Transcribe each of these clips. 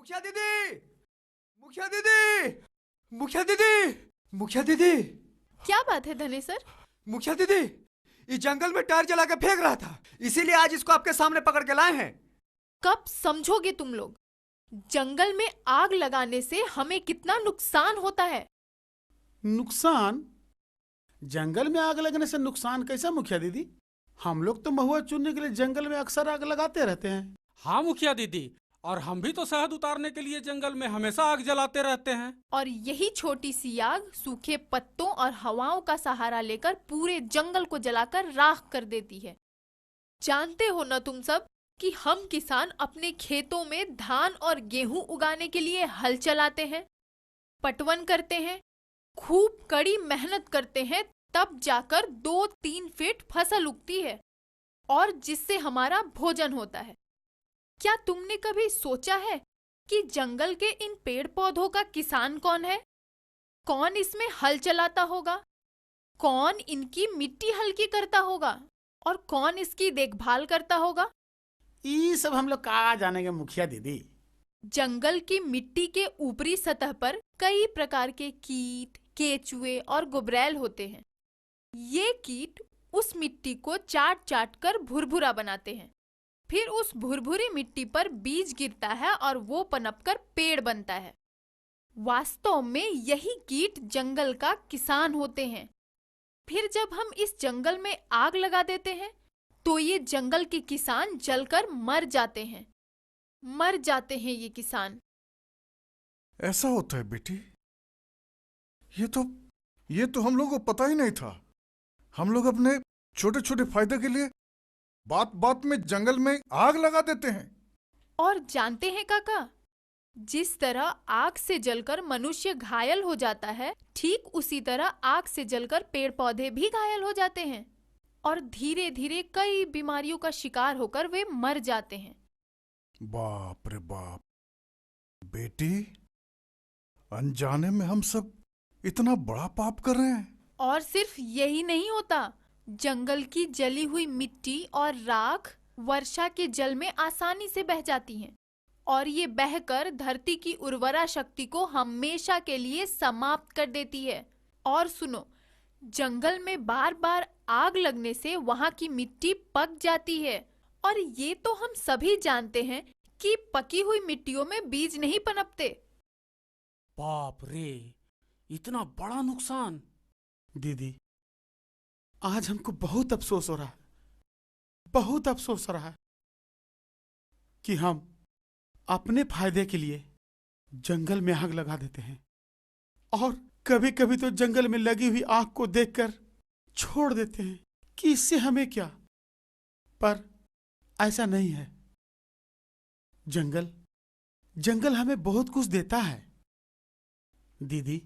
मुखिया दीदी, मुखिया दीदी, मुखिया दीदी, मुखिया दीदी। क्या बात है धनी सर? मुखिया दीदी, इस जंगल में टायर जला के फेंक रहा था, इसीलिए आज इसको आपके सामने पकड़ के लाए हैं। कब समझोगे तुम लोग? जंगल में आग लगाने से हमें कितना नुकसान होता है। नुकसान? जंगल में आग लगने से नुकसान कैसा मुखिया दीदी? हम लोग तो महुआ चुनने के लिए जंगल में अक्सर आग लगाते रहते हैं। हाँ मुखिया दीदी, और हम भी तो शहद उतारने के लिए जंगल में हमेशा आग जलाते रहते हैं। और यही छोटी सी आग सूखे पत्तों और हवाओं का सहारा लेकर पूरे जंगल को जलाकर राख कर देती है। जानते हो ना तुम सब कि हम किसान अपने खेतों में धान और गेहूं उगाने के लिए हल चलाते हैं, पटवन करते हैं, खूब कड़ी मेहनत करते हैं, तब जाकर 2-3 फीट फसल उगती है और जिससे हमारा भोजन होता है। क्या तुमने कभी सोचा है कि जंगल के इन पेड़ पौधों का किसान कौन है? कौन इसमें हल चलाता होगा? कौन इनकी मिट्टी हल्की करता होगा? और कौन इसकी देखभाल करता होगा? ये सब हम लोग कहाँ जानेंगे मुखिया दीदी। जंगल की मिट्टी के ऊपरी सतह पर कई प्रकार के कीट, केचुए और गुबरैल होते हैं। ये कीट उस मिट्टी को चाट चाट कर भुरभुरा बनाते हैं। फिर उस भुरभुरी मिट्टी पर बीज गिरता है और वो पनपकर पेड़ बनता है। वास्तव में यही कीट जंगल का किसान होते हैं। फिर जब हम इस जंगल में आग लगा देते हैं तो ये जंगल के किसान जलकर मर जाते हैं। मर जाते हैं ये किसान। ऐसा होता है बेटी? ये तो हम लोगों को पता ही नहीं था। हम लोग अपने छोटे छोटे फायदे के लिए बात बात में जंगल में आग लगा देते हैं। और जानते हैं काका, जिस तरह आग से जलकर मनुष्य घायल हो जाता है, ठीक उसी तरह आग से जलकर पेड़ पौधे भी घायल हो जाते हैं और धीरे धीरे कई बीमारियों का शिकार होकर वे मर जाते हैं। बाप रे बाप बेटी, अनजाने में हम सब इतना बड़ा पाप कर रहे हैं। और सिर्फ यही नहीं होता, जंगल की जली हुई मिट्टी और राख वर्षा के जल में आसानी से बह जाती हैं और ये बहकर धरती की उर्वरा शक्ति को हमेशा के लिए समाप्त कर देती है। और सुनो, जंगल में बार बार आग लगने से वहां की मिट्टी पक जाती है और ये तो हम सभी जानते हैं कि पकी हुई मिट्टियों में बीज नहीं पनपते। बाप रे, इतना बड़ा नुकसान! दीदी, आज हमको बहुत अफसोस हो रहा है, बहुत अफसोस हो रहा है कि हम अपने फायदे के लिए जंगल में आग लगा देते हैं और कभी कभी तो जंगल में लगी हुई आग को देखकर छोड़ देते हैं कि इससे हमें क्या। पर ऐसा नहीं है। जंगल हमें बहुत कुछ देता है। दीदी,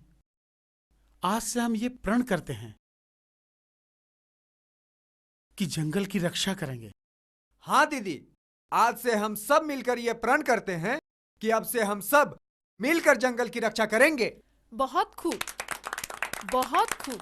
आज से हम ये प्रण करते हैं कि जंगल की रक्षा करेंगे। हाँ दीदी, आज से हम सब मिलकर ये प्रण करते हैं कि अब से हम सब मिलकर जंगल की रक्षा करेंगे। बहुत खूब, बहुत खूब।